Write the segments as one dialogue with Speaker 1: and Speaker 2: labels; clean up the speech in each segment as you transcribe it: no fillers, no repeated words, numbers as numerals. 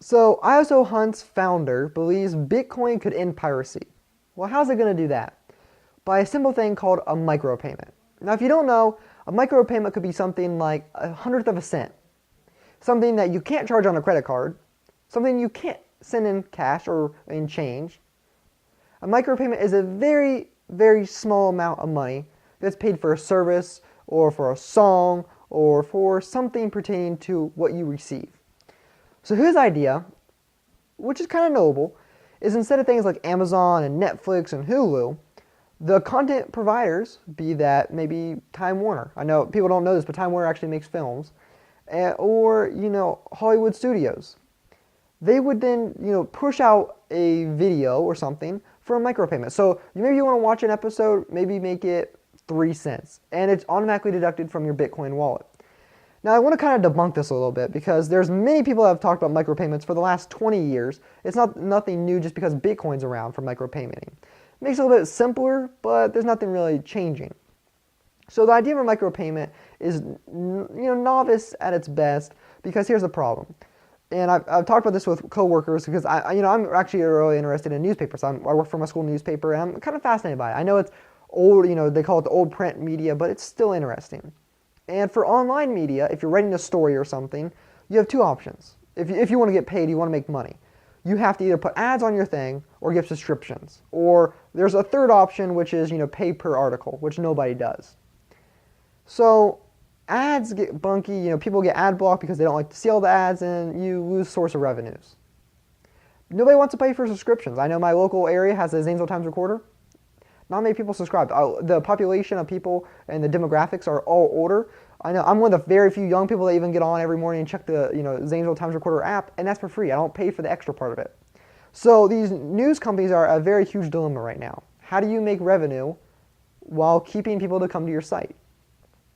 Speaker 1: So ISO Hunt's founder believes Bitcoin could end piracy. Well, how's it going to do that? By a simple thing called a micropayment. Now, if you don't know, a micropayment could be something like 1/100th of a cent. Something that you can't charge on a credit card. Something you can't send in cash or in change. A micropayment is a very, very small amount of money that's paid for a service or for a song or for something pertaining to what you receive. So his idea, which is kind of noble, is instead of things like Amazon and Netflix and Hulu, the content providers, be that maybe Time Warner. I know people don't know this, but Time Warner actually makes films. Or, Hollywood studios. They would then, push out a video or something for a micropayment. So maybe you want to watch an episode, maybe make it 3 cents, and it's automatically deducted from your Bitcoin wallet. Now, I want to kind of debunk this a little bit because there's many people that have talked about micropayments for the last 20 years. It's nothing new just because Bitcoin's around for micropaymenting. It makes it a little bit simpler, but there's nothing really changing. So the idea of a micropayment is, novice at its best because here's the problem. And I've talked about this with coworkers because I'm actually really interested in newspapers. I work for my school newspaper and I'm kind of fascinated by it. I know it's old, they call it the old print media, but it's still interesting. And for online media, if you're writing a story or something, you have two options. If you want to get paid, you want to make money. You have to either put ads on your thing or give subscriptions. Or there's a third option, which is, pay per article, which nobody does. So ads get bunky, people get ad blocked because they don't like to see all the ads and you lose source of revenues. Nobody wants to pay for subscriptions. I know my local area has a Zanesville Times Recorder. Not many people subscribe. The population of people and the demographics are all older. I know I'm one of the very few young people that even get on every morning and check the Zanesville Times Recorder app, and that's for free. I don't pay for the extra part of it. So these news companies are a very huge dilemma right now. How do you make revenue while keeping people to come to your site?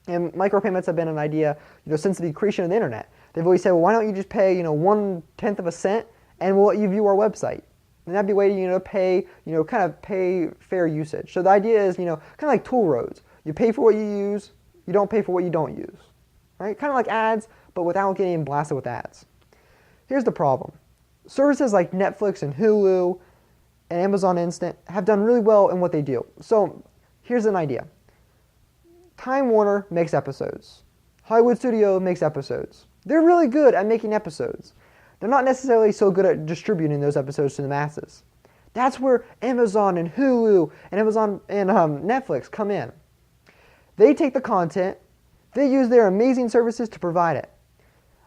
Speaker 1: And micropayments have been an idea, since the creation of the internet. They've always said, well, why don't you just pay, 1/10 of a cent, and we'll let you view our website. And that'd be a way to, pay, kind of pay fair usage. So the idea is, kind of like toll roads. You pay for what you use, you don't pay for what you don't use. Right? Kind of like ads, but without getting blasted with ads. Here's the problem. Services like Netflix and Hulu and Amazon Instant have done really well in what they do. So here's an idea. Time Warner makes episodes. Hollywood Studio makes episodes. They're really good at making episodes. They're not necessarily so good at distributing those episodes to the masses. That's where Amazon and Hulu and Amazon and Netflix come in. They take the content, they use their amazing services to provide it.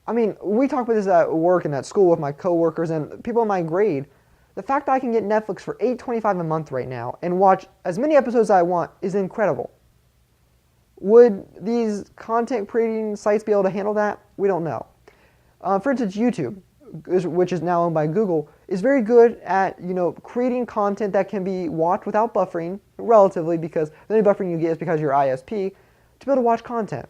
Speaker 1: I mean, we talk about this at work and at school with my coworkers and people in my grade. The fact that I can get Netflix for $8.25 a month right now and watch as many episodes as I want is incredible. Would these content creating sites be able to handle that? We don't know. For instance, YouTube, which is now owned by Google, is very good at creating content that can be watched without buffering, relatively, because the only buffering you get is because you're ISP, to be able to watch content.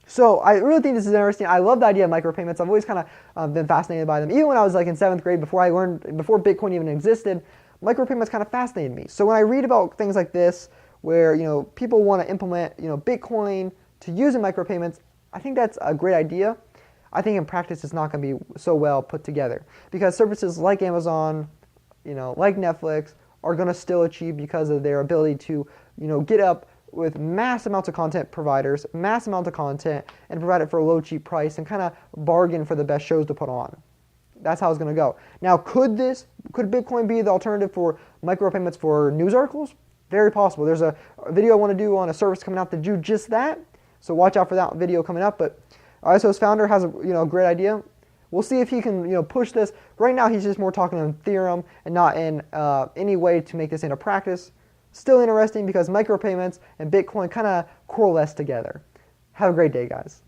Speaker 1: So I really think this is interesting. I love the idea of micropayments. I've always kind of been fascinated by them. Even when I was in 7th grade, before Bitcoin even existed, micropayments kind of fascinated me. So when I read about things like this, where people want to implement Bitcoin to use in micropayments, I think that's a great idea. I think in practice it's not going to be so well put together because services like Amazon, like Netflix are going to still achieve because of their ability to, get up with mass amounts of content providers, mass amounts of content, and provide it for a low, cheap price and kind of bargain for the best shows to put on. That's how it's going to go. Now, could Bitcoin be the alternative for micropayments for news articles? Very possible. There's a video I want to do on a service coming out to do just that. So watch out for that video coming up. But ISO's founder has a great idea. We'll see if he can push this. Right now he's just more talking in theorem and not in any way to make this into practice. Still interesting because micropayments and Bitcoin kind of coalesce together. Have a great day, guys.